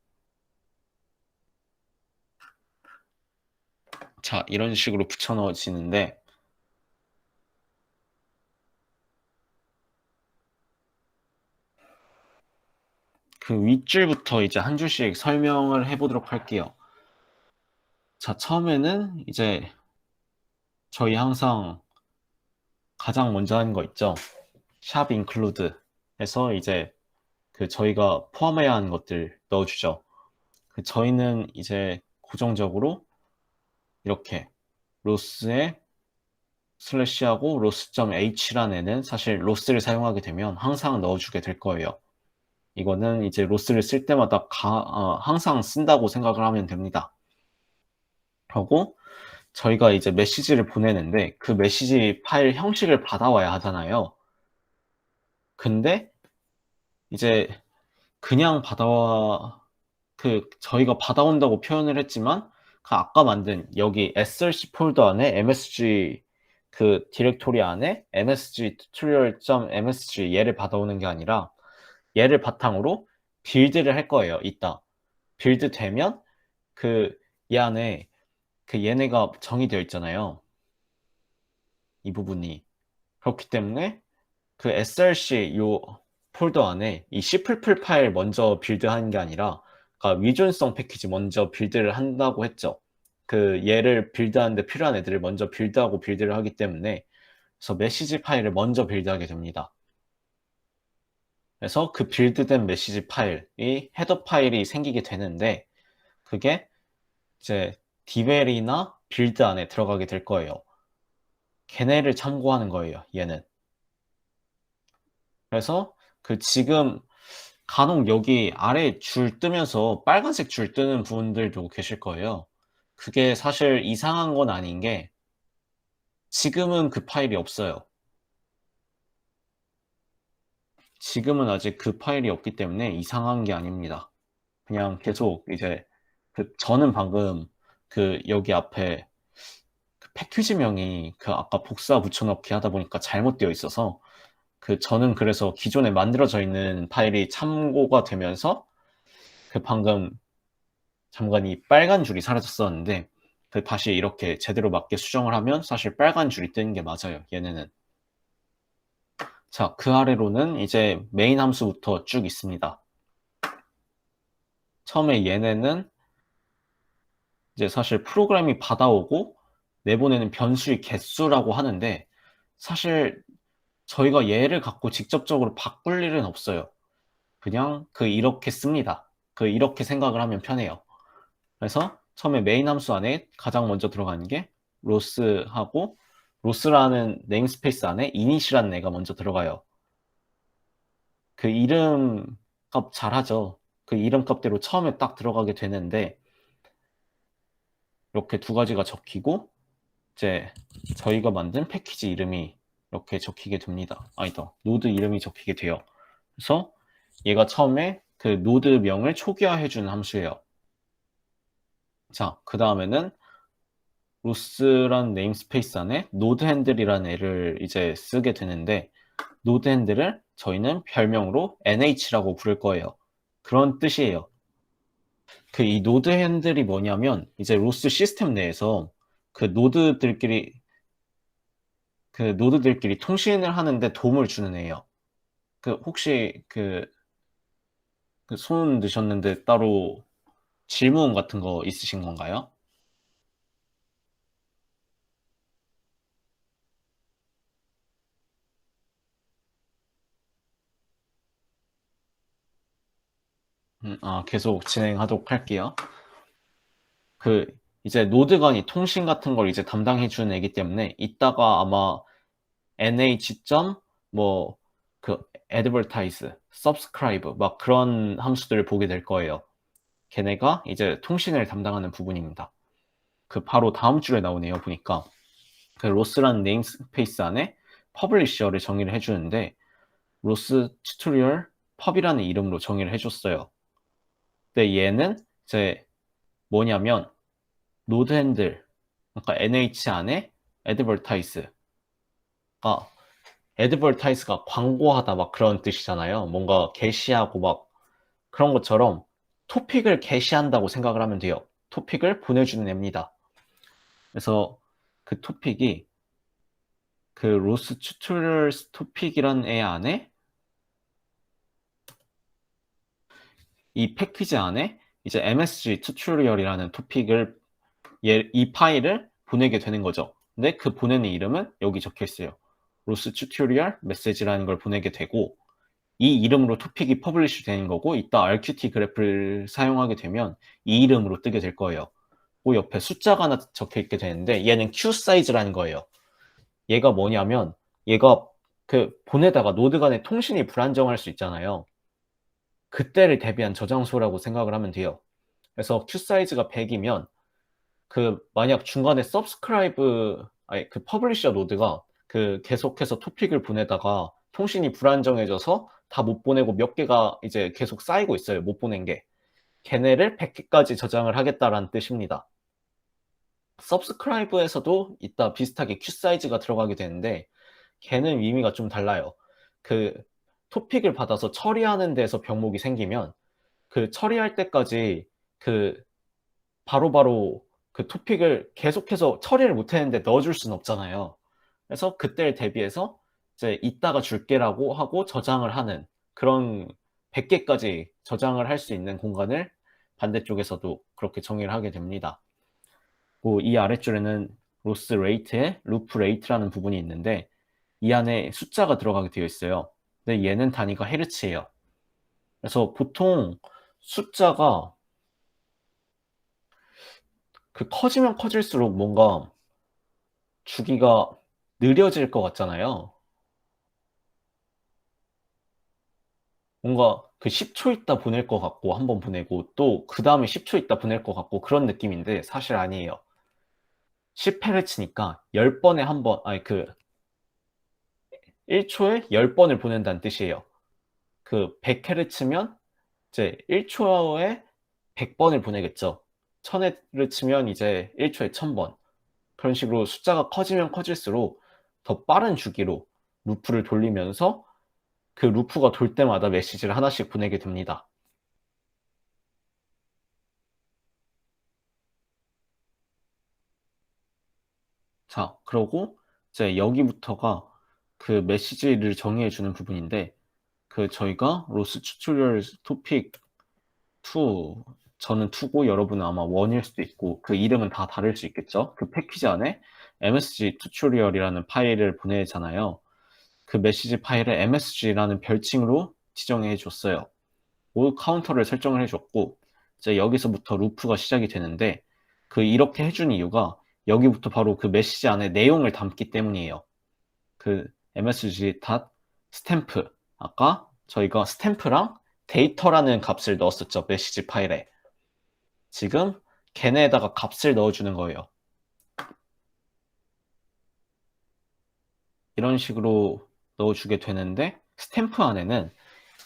자, 이런 식으로 붙여넣어지는데 그 윗줄부터 이제 한 줄씩 설명을 해보도록 할게요. 자, 처음에는 이제 저희 항상 가장 먼저 하는 거 있죠? 샵 include 해서 이제 그 저희가 포함해야 하는 것들 넣어주죠. 그 저희는 이제 고정적으로 이렇게 로스에 슬래시하고 로스.h라는 애는 사실 로스를 사용하게 되면 항상 넣어주게 될 거예요. 이거는 이제 로스를 쓸 때마다 항상 쓴다고 생각을 하면 됩니다. 그리고 저희가 이제 메시지를 보내는데 그 메시지 파일 형식을 받아와야 하잖아요. 근데 이제 그냥 저희가 받아온다고 표현을 했지만 그 아까 만든 여기 src 폴더 안에 msg 그 디렉토리 안에 msg tutorial.msg 얘를 받아오는 게 아니라 얘를 바탕으로 빌드를 할 거예요. 이따 빌드 되면 얘 안에 얘네가 정의되어 있잖아요. 이 부분이 그렇기 때문에 그 src 요 폴더 안에 이 cppl 파일 먼저 빌드하는 게 아니라 그러니까 위존성 패키지 먼저 빌드를 한다고 했죠. 그 얘를 빌드하는데 필요한 애들을 먼저 빌드하고 빌드를 하기 때문에 그래서 메시지 파일을 먼저 빌드하게 됩니다. 그래서 그 빌드된 메시지 파일이 헤더 파일이 생기게 되는데 그게 이제 디벨이나 빌드 안에 들어가게 될 거예요. 걔네를 참고하는 거예요, 얘는. 그래서 지금 간혹 여기 아래 줄 뜨면서 빨간색 줄 뜨는 분들도 계실 거예요. 그게 사실 이상한 건 아닌 게 지금은 그 파일이 없어요. 지금은 아직 그 파일이 없기 때문에 이상한 게 아닙니다. 그냥 계속 이제 저는 방금 여기 앞에 패키지명이 아까 복사 붙여넣기 하다 보니까 잘못되어 있어서 저는 그래서 기존에 만들어져 있는 파일이 참고가 되면서 방금 잠깐 이 빨간 줄이 사라졌었는데 다시 이렇게 제대로 맞게 수정을 하면 사실 빨간 줄이 뜨는 게 맞아요. 얘네는. 자, 그 아래로는 이제 메인 함수부터 쭉 있습니다. 처음에 얘네는 이제 사실 프로그램이 받아오고 내보내는 변수의 개수라고 하는데 사실 저희가 얘를 갖고 직접적으로 바꿀 일은 없어요. 그냥 이렇게 씁니다. 이렇게 생각을 하면 편해요. 그래서 처음에 메인 함수 안에 가장 먼저 들어가는 게 로스하고 로스라는 네임스페이스 안에 init이라는 애가 먼저 들어가요. 그 이름값 잘하죠. 그 이름값대로 처음에 딱 들어가게 되는데 이렇게 두 가지가 적히고 이제 저희가 만든 패키지 이름이 이렇게 적히게 됩니다. 아니다. 노드 이름이 적히게 돼요. 그래서 얘가 처음에 그 노드명을 초기화해주는 함수예요. 자, 그 다음에는 로스란 네임스페이스 안에 노드 핸들이라는 애를 이제 쓰게 되는데 노드 핸들을 저희는 별명으로 NH라고 부를 거예요. 그런 뜻이에요. 그 이 노드 핸들이 뭐냐면 이제 로스 시스템 내에서 그 노드들끼리 통신을 하는데 도움을 주는 애예요. 그 혹시 손 드셨는데 따로 질문 같은 거 있으신 건가요? 계속 진행하도록 할게요. 이제 노드 간이 통신 같은 걸 이제 담당해 주는 애기 때문에 이따가 아마 nh. advertise, subscribe 막 그런 함수들을 보게 될 거예요. 걔네가 이제 통신을 담당하는 부분입니다. 바로 다음 줄에 나오네요. 보니까 로스라는 네임스페이스 안에 퍼블리셔를 정의를 해주는데 로스 튜토리얼 펍이라는 이름으로 정의를 해줬어요. 근데 얘는 이제 뭐냐면 노드 핸들, 그러니까 nh 안에 advertise가 광고하다 막 그런 뜻이잖아요. 뭔가 게시하고 막 그런 것처럼 토픽을 게시한다고 생각을 하면 돼요. 토픽을 보내주는 애입니다. 그래서 그 토픽이 그 로스 튜토리얼 토픽이라는 애 안에 이 패키지 안에 이제 MSG 튜토리얼이라는 토픽을 이 파일을 보내게 되는 거죠. 근데 그 보내는 이름은 여기 적혀 있어요. 로스 튜토리얼 메시지라는 걸 보내게 되고 이 이름으로 토픽이 퍼블리시 되는 거고 이따 RQT 그래프를 사용하게 되면 이 이름으로 뜨게 될 거예요. 그 옆에 숫자가 하나 적혀 있게 되는데 얘는 q 사이즈라는 거예요. 얘가 뭐냐면 얘가 보내다가 노드 간의 통신이 불안정할 수 있잖아요. 그때를 대비한 저장소라고 생각을 하면 돼요. 그래서 q 사이즈가 100이면 만약 중간에 퍼블리셔 노드가 계속해서 토픽을 보내다가 통신이 불안정해져서 다 못 보내고 몇 개가 이제 계속 쌓이고 있어요. 못 보낸 게. 걔네를 100개까지 저장을 하겠다라는 뜻입니다. subscribe에서도 이따 비슷하게 q 사이즈가 들어가게 되는데 걔는 의미가 좀 달라요. 토픽을 받아서 처리하는 데서 병목이 생기면 처리할 때까지 바로바로 토픽을 계속해서 처리를 못 했는데 넣어줄 수는 없잖아요. 그래서 그때를 대비해서 이제 이따가 줄게라고 하고 저장을 하는 그런 100개까지 저장을 할 수 있는 공간을 반대쪽에서도 그렇게 정의를 하게 됩니다. 이 아래줄에는 로스 레이트에 루프 레이트라는 부분이 있는데 이 안에 숫자가 들어가게 되어 있어요. 근데 얘는 단위가 헤르츠예요. 그래서 보통 숫자가 커지면 커질수록 뭔가 주기가 느려질 것 같잖아요. 뭔가 10초 있다 보낼 것 같고 한 번 보내고 또 그 다음에 10초 있다 보낼 것 같고 그런 느낌인데 사실 아니에요. 10Hz니까 10번에 한 번, 1초에 10번을 보낸다는 뜻이에요. 100Hz면 이제 1초에 100번을 보내겠죠. 1000Hz면 이제 1초에 1000번. 그런 식으로 숫자가 커지면 커질수록 더 빠른 주기로 루프를 돌리면서 루프가 돌 때마다 메시지를 하나씩 보내게 됩니다. 자, 그러고 이제 여기부터가 메시지를 정의해 주는 부분인데 저희가 로스 튜토리얼 토픽 2, 저는 2고 여러분은 아마 1일 수도 있고 이름은 다 다를 수 있겠죠. 패키지 안에 msg 튜토리얼이라는 파일을 보내잖아요. 메시지 파일을 msg라는 별칭으로 지정해 줬어요. 카운터를 설정을 해줬고 이제 여기서부터 루프가 시작이 되는데 이렇게 해준 이유가 여기부터 바로 그 메시지 안에 내용을 담기 때문이에요. msg.stamp 아까 저희가 스탬프랑 데이터라는 값을 넣었었죠. 메시지 파일에. 지금 걔네에다가 값을 넣어주는 거예요. 이런 식으로 넣어주게 되는데 스탬프 안에는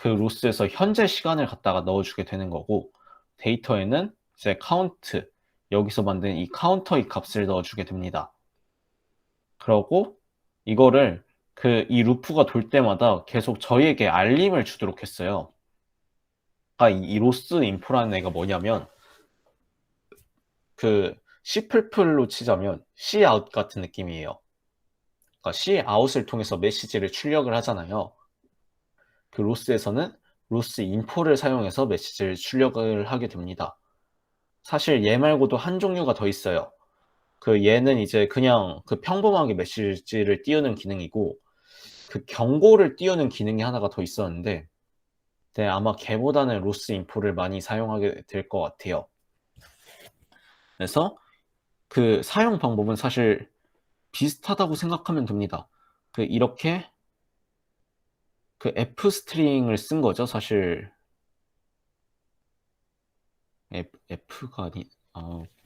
그 로스에서 현재 시간을 갖다가 넣어주게 되는 거고 데이터에는 이제 카운트 여기서 만든 이 카운터의 값을 넣어주게 됩니다. 그러고 이거를 이 루프가 돌 때마다 계속 저희에게 알림을 주도록 했어요. 이 로스 인포라는 애가 뭐냐면 C++로 치자면 cout 같은 느낌이에요. 그러니까 cout을 통해서 메시지를 출력을 하잖아요. 로스에서는 로스 인포를 사용해서 메시지를 출력을 하게 됩니다. 사실 얘 말고도 한 종류가 더 있어요. 얘는 이제 그냥 평범하게 메시지를 띄우는 기능이고 경고를 띄우는 기능이 하나가 더 있었는데 네, 아마 걔보다는 로스 인포를 많이 사용하게 될 것 같아요. 그래서 사용 방법은 사실 비슷하다고 생각하면 됩니다. 이렇게 F 스트링을 쓴 거죠. 사실 F가 아니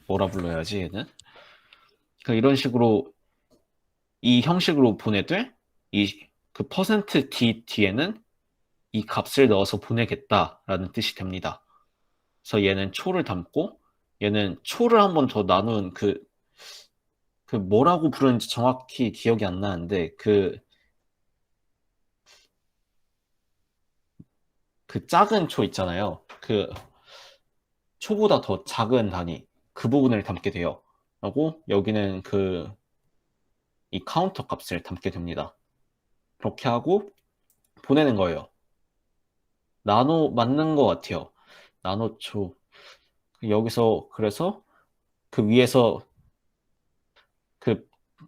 뭐라 불러야지 얘는? 이런 식으로 이 형식으로 보내되 %d 뒤에는 이 값을 넣어서 보내겠다라는 뜻이 됩니다. 그래서 얘는 초를 담고 얘는 초를 한 번 더 나눈 뭐라고 부르는지 정확히 기억이 안 나는데 작은 초 있잖아요. 초보다 더 작은 단위 그 부분을 담게 돼요. 하고 여기는 이 카운터 값을 담게 됩니다. 그렇게 하고 보내는 거예요. 나노 맞는 것 같아요. 나노초 여기서 그래서 위에서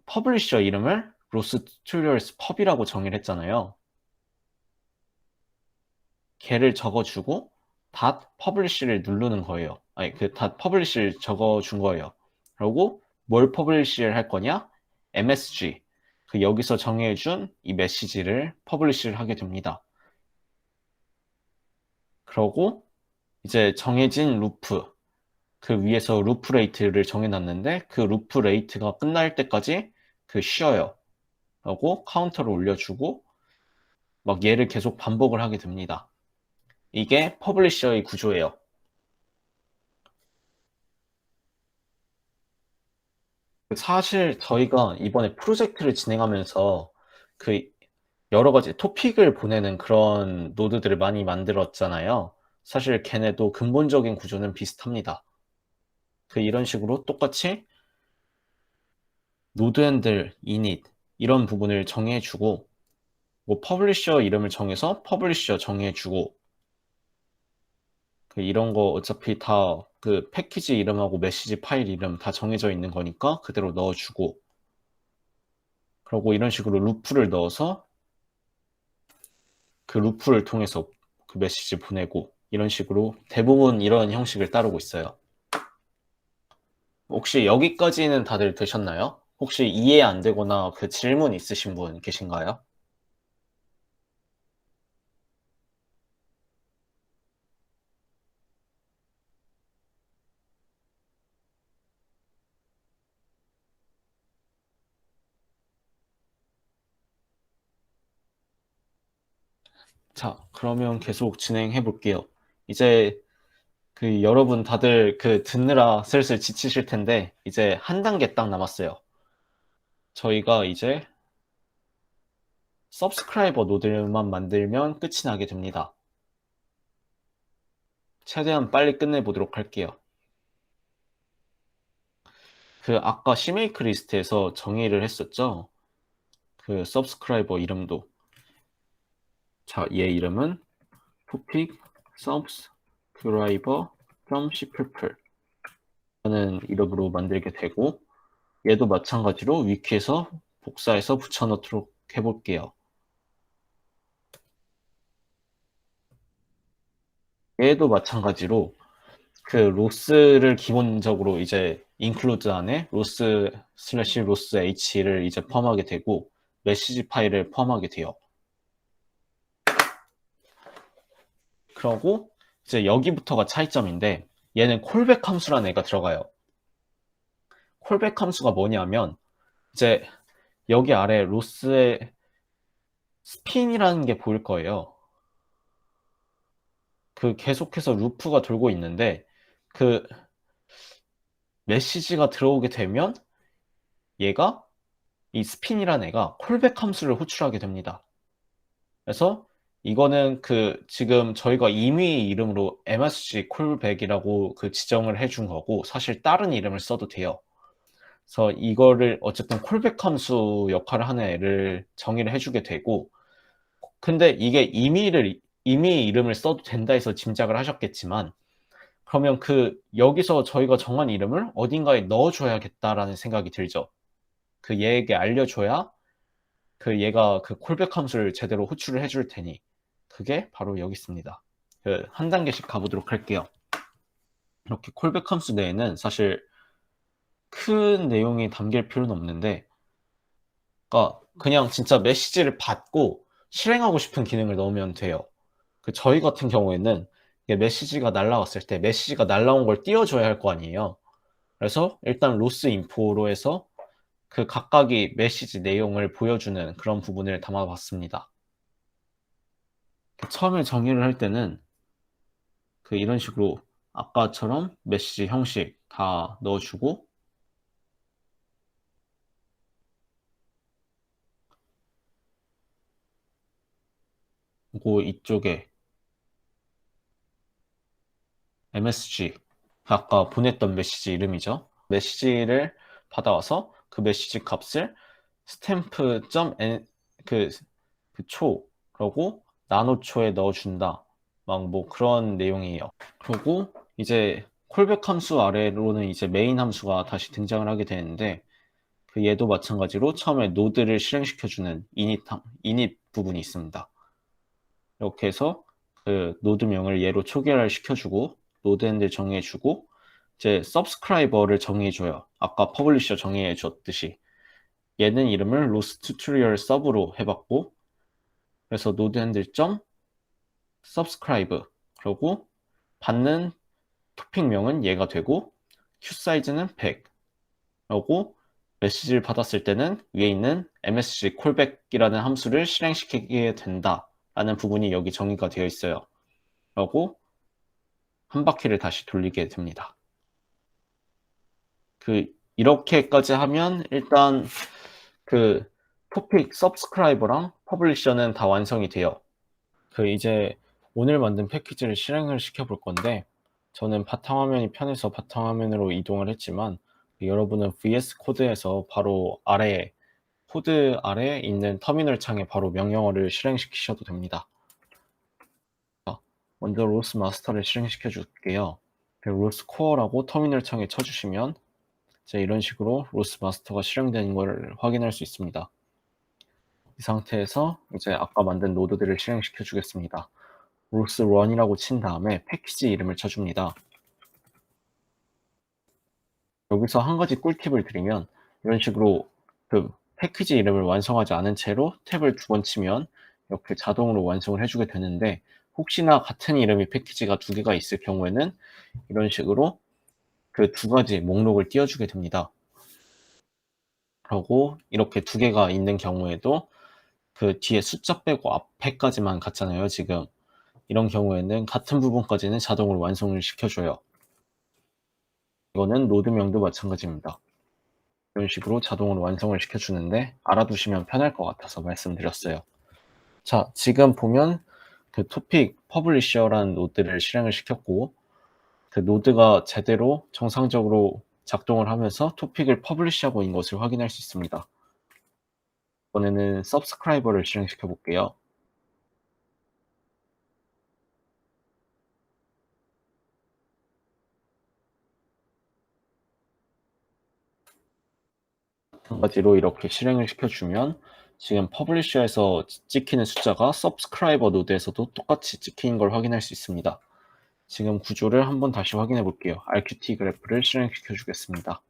퍼블리셔 이름을 로스 튜토리얼스 펍이라고 정의를 했잖아요. 걔를 적어주고 .publish를 누르는 거예요. 아니 .publish를 적어준 거예요. 그리고 뭘 퍼블리시를 할 거냐? MSG 여기서 정해준 이 메시지를 퍼블리시를 하게 됩니다. 그러고 이제 정해진 루프 위에서 루프 레이트를 정해놨는데 루프 레이트가 끝날 때까지 쉬어요. 그리고 카운터를 올려주고 막 얘를 계속 반복을 하게 됩니다. 이게 퍼블리셔의 구조예요. 사실 저희가 이번에 프로젝트를 진행하면서 여러 가지 토픽을 보내는 그런 노드들을 많이 만들었잖아요. 사실 걔네도 근본적인 구조는 비슷합니다. 이런 식으로 똑같이 노드 핸들, init 이런 부분을 정해주고 뭐 퍼블리셔 이름을 정해서 퍼블리셔 정해주고 이런 거 어차피 다 패키지 이름하고 메시지 파일 이름 다 정해져 있는 거니까 그대로 넣어주고 그리고 이런 식으로 루프를 넣어서 루프를 통해서 메시지 보내고 이런 식으로 대부분 이런 형식을 따르고 있어요. 혹시 여기까지는 다들 되셨나요? 혹시 이해 안 되거나 질문 있으신 분 계신가요? 자, 그러면 계속 진행해 볼게요. 이제 여러분 다들 듣느라 슬슬 지치실 텐데 이제 한 단계 딱 남았어요. 저희가 이제 서브스크라이버 노드만 만들면 끝이 나게 됩니다. 최대한 빨리 끝내보도록 할게요. 아까 CMake 리스트에서 정의를 했었죠. 서브스크라이버 이름도. 자, 얘 이름은 topic subscriber.cpp 라는 이름으로 만들게 되고 얘도 마찬가지로 위키에서 복사해서 붙여넣도록 해볼게요. 얘도 마찬가지로 로스를 기본적으로 이제 include 안에 로스/로스 h를 이제 포함하게 되고 메시지 파일을 포함하게 돼요. 그러고 이제 여기부터가 차이점인데 얘는 콜백 함수라는 애가 들어가요. 콜백 함수가 뭐냐면 이제 여기 아래 로스의 스핀이라는 게 보일 거예요. 그 계속해서 루프가 돌고 있는데 그 메시지가 들어오게 되면 얘가 이 스핀이라는 애가 콜백 함수를 호출하게 됩니다. 그래서 이거는 그 지금 저희가 임의 이름으로 MSG 콜백이라고 그 지정을 해준 거고 사실 다른 이름을 써도 돼요. 그래서 이거를 어쨌든 콜백 함수 역할을 하는 애를 정의를 해주게 되고 근데 이게 임의 이름을 써도 된다 해서 짐작을 하셨겠지만 그러면 그 여기서 저희가 정한 이름을 어딘가에 넣어줘야겠다라는 생각이 들죠. 그 얘에게 알려줘야 그 얘가 그 콜백 함수를 제대로 호출을 해줄 테니 그게 바로 여기 있습니다. 그 한 단계씩 가보도록 할게요. 이렇게 콜백 함수 내에는 사실 큰 내용이 담길 필요는 없는데 그러니까 그냥 진짜 메시지를 받고 실행하고 싶은 기능을 넣으면 돼요. 그 저희 같은 경우에는 메시지가 날라왔을 때 메시지가 날라온 걸 띄워줘야 할 거 아니에요. 그래서 일단 로스 인포로 해서 그 각각의 메시지 내용을 보여주는 그런 부분을 담아봤습니다. 처음에 정의를 할 때는 그 이런 식으로 아까처럼 메시지 형식 다 넣어주고 그리고 이쪽에 MSG 아까 보냈던 메시지 이름이죠. 메시지를 받아와서 그 메시지 값을 stamp.n 초라고 나노초에 넣어준다. 막 뭐 그런 내용이에요. 그리고 이제 콜백 함수 아래로는 이제 메인 함수가 다시 등장을 하게 되는데 그 얘도 마찬가지로 처음에 노드를 실행시켜주는 init 부분이 있습니다. 이렇게 해서 그 노드명을 얘로 초기화를 시켜주고 노드 핸들 정의해주고 이제 subscriber를 정의해줘요. 아까 publisher 정의해줬듯이 얘는 이름을 로스 튜토리얼 서브로 해봤고 그래서 노드 핸들 점 subscribe 그리고 받는 토픽명은 얘가 되고 q 사이즈는 100 그리고 메시지를 받았을 때는 위에 있는 msg callback이라는 함수를 실행시키게 된다 라는 부분이 여기 정의가 되어 있어요. 그리고 한 바퀴를 다시 돌리게 됩니다. 이렇게까지 하면 일단 그 토픽 서브스크라이버랑 퍼블리셔는 다 완성이 돼요. 이제 오늘 만든 패키지를 실행을 시켜볼 건데 저는 바탕화면이 편해서 바탕화면으로 이동을 했지만 여러분은 VS 코드에서 바로 아래 코드 아래에 있는 터미널 창에 바로 명령어를 실행시키셔도 됩니다. 먼저 로스 마스터를 실행시켜 줄게요. 로스 코어라고 터미널 창에 쳐주시면 이제 이런 식으로 로스 마스터가 실행되는 걸 확인할 수 있습니다. 이 상태에서 이제 아까 만든 노드들을 실행시켜 주겠습니다. 로스 run이라고 친 다음에 패키지 이름을 쳐줍니다. 여기서 한 가지 꿀팁을 드리면 이런 식으로 그 패키지 이름을 완성하지 않은 채로 탭을 2번 치면 이렇게 자동으로 완성을 해주게 되는데 혹시나 같은 이름의 패키지가 2개가 있을 경우에는 이런 식으로 그 2가지 목록을 띄워주게 됩니다. 그리고 이렇게 2개가 있는 경우에도 그 뒤에 숫자 빼고 앞에까지만 갔잖아요, 지금. 이런 경우에는 같은 부분까지는 자동으로 완성을 시켜줘요. 이거는 노드명도 마찬가지입니다. 이런 식으로 자동으로 완성을 시켜주는데 알아두시면 편할 것 같아서 말씀드렸어요. 자, 지금 보면 그 토픽 퍼블리셔라는 노드를 실행을 시켰고 그 노드가 제대로 정상적으로 작동을 하면서 토픽을 퍼블리시하고 있는 것을 확인할 수 있습니다. 이번에는 서브스크라이버를 실행시켜 볼게요. 마찬가지로 이렇게 실행을 시켜주면 지금 퍼블리셔에서 찍히는 숫자가 서브스크라이버 노드에서도 똑같이 찍힌 걸 확인할 수 있습니다. 지금 구조를 한번 다시 확인해 볼게요. RQT 그래프를 실행시켜 주겠습니다.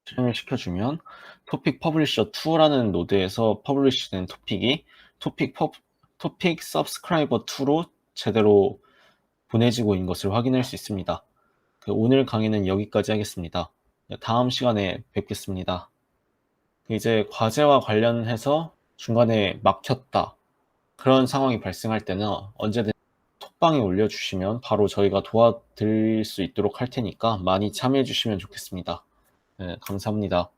실행을 시켜주면 토픽 퍼블리셔 2라는 노드에서 퍼블리시된 토픽이 토픽 서브스크라이버 2로 제대로 보내지고 있는 것을 확인할 수 있습니다. 오늘 강의는 여기까지 하겠습니다. 다음 시간에 뵙겠습니다. 이제 과제와 관련해서 중간에 막혔다, 그런 상황이 발생할 때는 언제든 톡방에 올려주시면 바로 저희가 도와드릴 수 있도록 할 테니까 많이 참여해 주시면 좋겠습니다. 네, 감사합니다.